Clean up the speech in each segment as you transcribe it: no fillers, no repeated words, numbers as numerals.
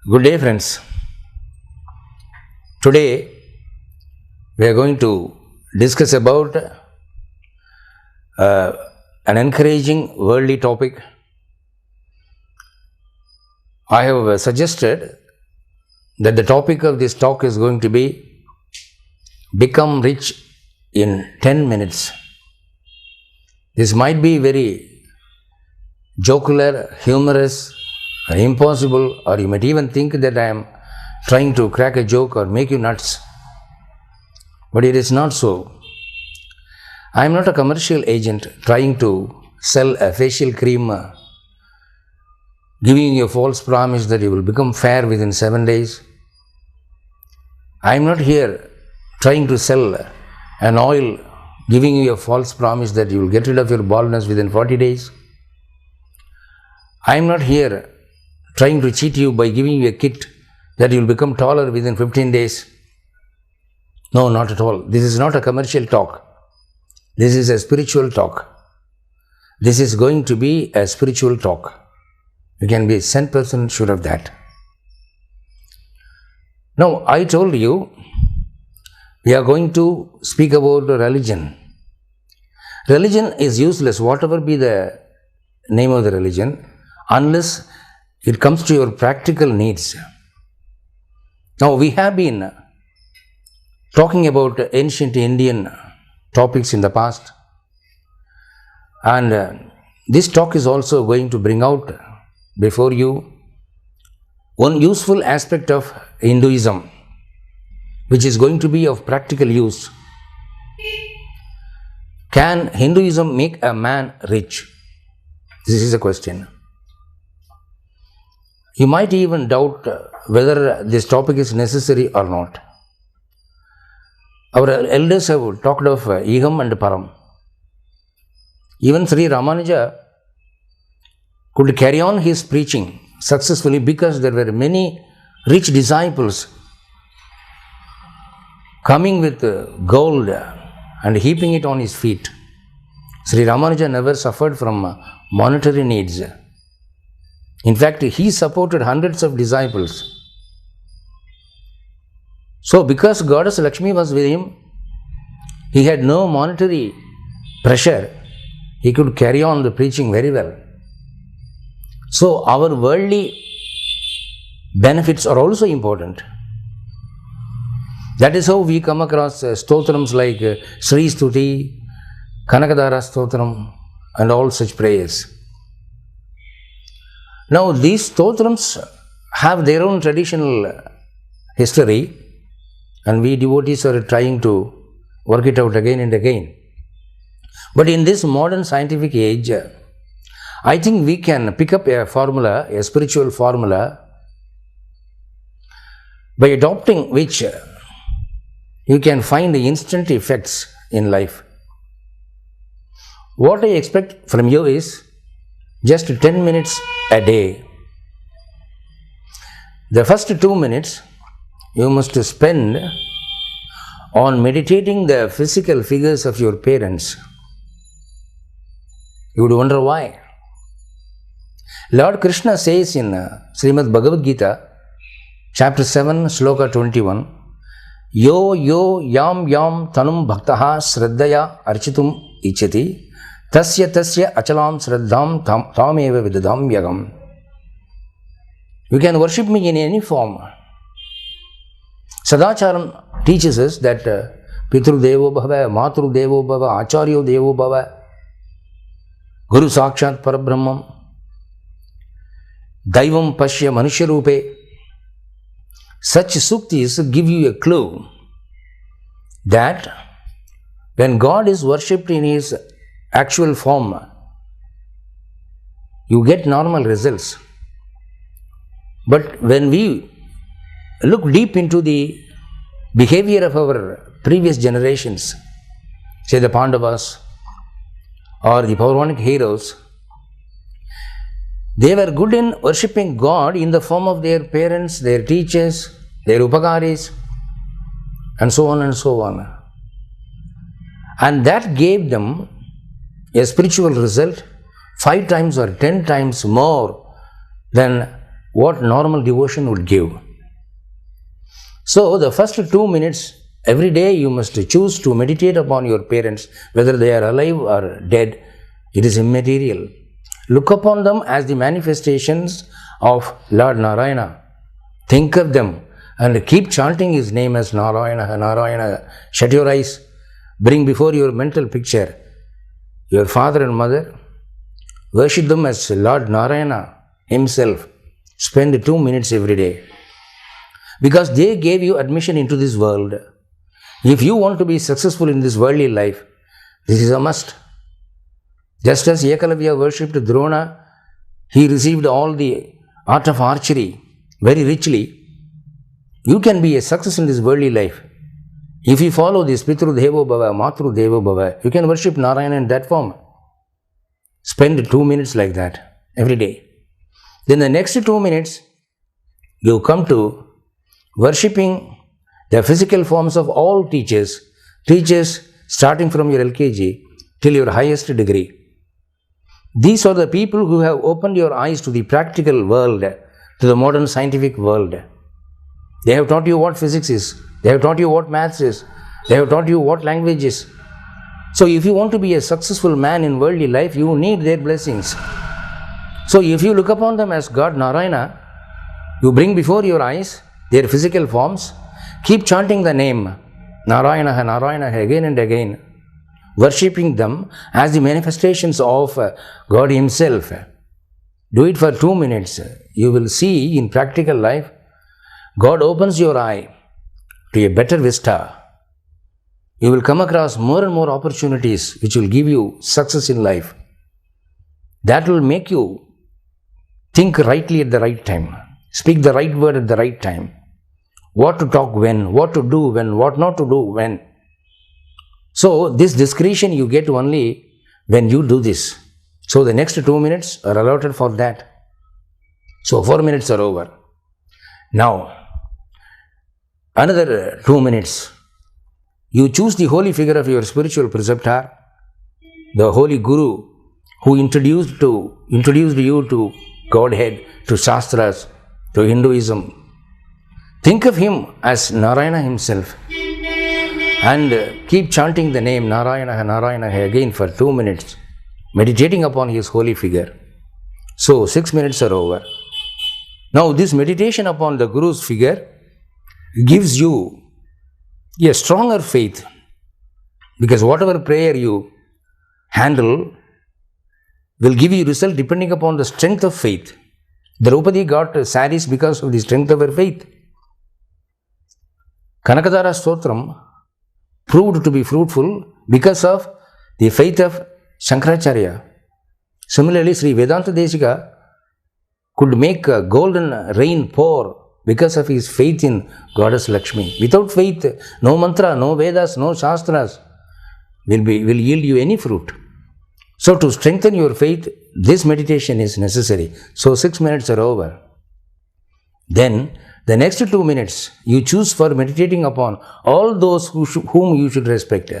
Good day, friends. Today we are going to discuss about an encouraging worldly topic. I have suggested that the topic of this talk is going to be Become Rich in 10 minutes. This might be very jocular, humorous, impossible, or you might even think that I am trying to crack a joke or make you nuts. But it is not so. I am not a commercial agent trying to sell a facial cream, giving you a false promise that you will become fair within 7 days. I am not here trying to sell an oil, giving you a false promise that you will get rid of your baldness within 40 days. I am not here trying to cheat you by giving you a kit that you will become taller within 15 days. No, not at all. This is not a commercial talk. This is a spiritual talk. This is going to be a spiritual talk. You can be 100% sure of that. Now, I told you we are going to speak about religion. Religion is useless, whatever be the name of the religion, unless it comes to your practical needs. Now, we have been talking about ancient Indian topics in the past, and this talk is also going to bring out before you one useful aspect of Hinduism, which is going to be of practical use. Can Hinduism make a man rich? This is a question. You might even doubt whether this topic is necessary or not. Our elders have talked of Iham and Param. Even Sri Ramanuja could carry on his preaching successfully because there were many rich disciples coming with gold and heaping it on his feet. Sri Ramanuja never suffered from monetary needs. In fact, he supported hundreds of disciples. So, because Goddess Lakshmi was with him, he had no monetary pressure. He could carry on the preaching very well. So, our worldly benefits are also important. That is how we come across stotrams like Sri Stuti, Kanakadara Stotram, and all such prayers. Now, these stotrams have their own traditional history, and we devotees are trying to work it out again and again. But in this modern scientific age, I think we can pick up a formula, a spiritual formula, by adopting which you can find the instant effects in life. What I expect from you is just 10 minutes a day. The first 2 minutes you must spend on meditating the physical figures of your parents. You would wonder why. Lord Krishna says in Srimad Bhagavad Gita, chapter 7, sloka 21, Yo yam tanum bhaktaha sraddhaya architum ichati tasya achalam sraddham tameva vidadam yagam. You can worship me in any form. Sadacharam teaches us that Pitru Devo Bhava, Matru Devo Bhava, Acharyo Devo Bhava, Guru Sakshat Parabrahmam, Daivam Pashya Manushyarupe. Such suktis give you a clue that when God is worshipped in his actual form, you get normal results. But when we look deep into the behavior of our previous generations, say the Pandavas or the Pauranic heroes, they were good in worshipping God in the form of their parents, their teachers, their upakaris, and so on and so on. And that gave them a spiritual result 5 times or 10 times more than what normal devotion would give. So the first 2 minutes every day you must choose to meditate upon your parents, whether they are alive or dead. It is immaterial. Look upon them as the manifestations of Lord Narayana. Think of them and keep chanting his name as Narayana, Narayana. Shut your eyes. Bring before your mental picture your father and mother. Worship them as Lord Narayana himself. Spend 2 minutes every day. Because they gave you admission into this world. If you want to be successful in this worldly life, this is a must. Just as Ekalavya worshipped Drona, he received all the art of archery very richly. You can be a success in this worldly life. If you follow this Pitru Devo Bhava, Matru Devo Bhava, you can worship Narayana in that form. Spend 2 minutes like that every day. Then the next 2 minutes, you come to worshipping the physical forms of all teachers starting from your LKG till your highest degree. These are the people who have opened your eyes to the practical world, to the modern scientific world. They have taught you what physics is. They have taught you what maths is. They have taught you what language is. So if you want to be a successful man in worldly life, you need their blessings. So if you look upon them as God Narayana, you bring before your eyes their physical forms, keep chanting the name Narayana, Narayana again and again, worshipping them as the manifestations of God himself. Do it for 2 minutes. You will see in practical life, God opens your eye to a better vista. You will come across more and more opportunities which will give you success in life. That will make you think rightly at the right time, speak the right word at the right time, what to talk when, what to do when, what not to do when. So this discretion you get only when you do this. So the next 2 minutes are allotted for that. So 4 minutes are over. Now, another 2 minutes. You choose the holy figure of your spiritual preceptor, the holy Guru who introduced you to Godhead, to Shastras, to Hinduism. Think of him as Narayana himself and keep chanting the name Narayana, Narayana again for 2 minutes, meditating upon his holy figure. So 6 minutes are over. Now this meditation upon the Guru's figure gives you a stronger faith, because whatever prayer you handle will give you result depending upon the strength of faith. Draupadi got saris because of the strength of her faith. Kanakadara Stotram proved to be fruitful because of the faith of Shankaracharya. Similarly, Sri Vedanta Desika could make a golden rain pour because of his faith in Goddess Lakshmi. Without faith, no mantra, no Vedas, no Shastras will yield you any fruit. So to strengthen your faith, this meditation is necessary. So 6 minutes are over. Then the next 2 minutes you choose for meditating upon all those whom you should respect.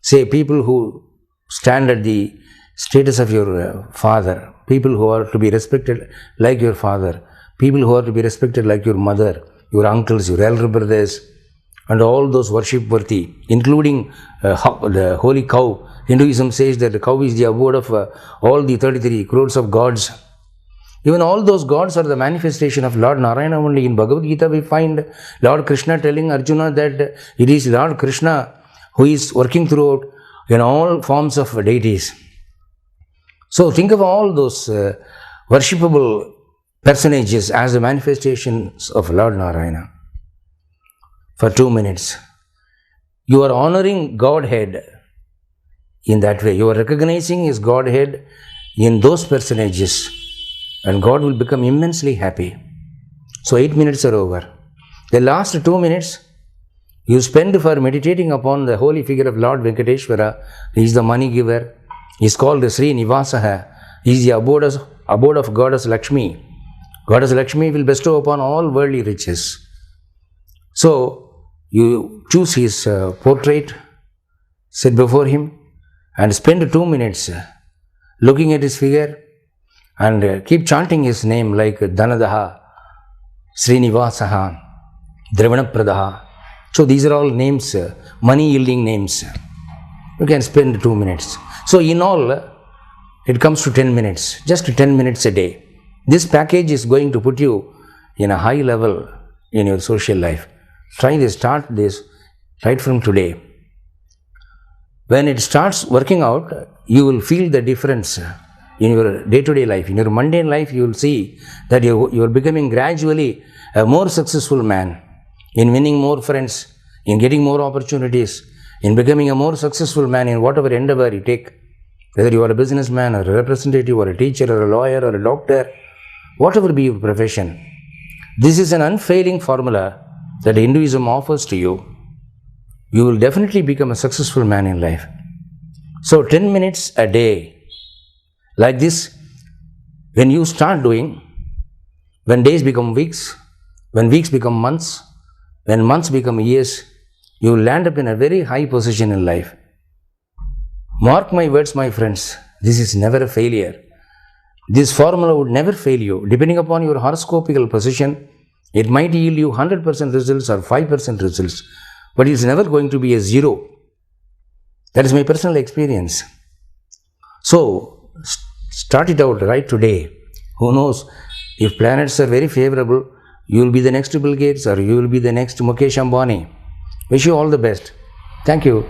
Say people who stand at the status of your father, people who are to be respected like your father, people who are to be respected like your mother, your uncles, your elder brothers, and all those worship-worthy, including the holy cow. Hinduism says that the cow is the abode of all the 33 crores of gods. Even all those gods are the manifestation of Lord Narayana only. In Bhagavad Gita we find Lord Krishna telling Arjuna that it is Lord Krishna who is working throughout in all forms of deities. So think of all those worshipable personages as the manifestations of Lord Narayana. For 2 minutes, you are honoring Godhead in that way. You are recognizing his Godhead in those personages, and God will become immensely happy. So 8 minutes are over. The last 2 minutes you spend for meditating upon the holy figure of Lord Venkateshwara. He is the money giver. He is called the Sri Nivasaha. He is the abode of Goddess Lakshmi. Goddess Lakshmi will bestow upon all worldly riches. So you choose his portrait, sit before him, and spend 2 minutes looking at his figure and keep chanting his name like Dhanadaha, Srinivasaha, Dravanapradaha. So these are all names, money yielding names. You can spend 2 minutes. So in all, it comes to 10 minutes, just 10 minutes a day. This package is going to put you in a high level in your social life. Try this, start this right from today. When it starts working out, you will feel the difference in your day-to-day life. In your mundane life, you will see that you are becoming gradually a more successful man, in winning more friends, in getting more opportunities, in becoming a more successful man in whatever endeavor you take. Whether you are a businessman or a representative or a teacher or a lawyer or a doctor, whatever be your profession, this is an unfailing formula that Hinduism offers to you. You will definitely become a successful man in life. So 10 minutes a day, like this, when you start doing, when days become weeks, when weeks become months, when months become years, you will land up in a very high position in life. Mark my words, my friends, this is never a failure. This formula would never fail you. Depending upon your horoscopical position, it might yield you 100% results or 5% results, but it's never going to be a zero. That is my personal experience. So, start it out right today. Who knows, if planets are very favorable, you will be the next Bill Gates or you will be the next Mukesh Ambani. Wish you all the best. Thank you.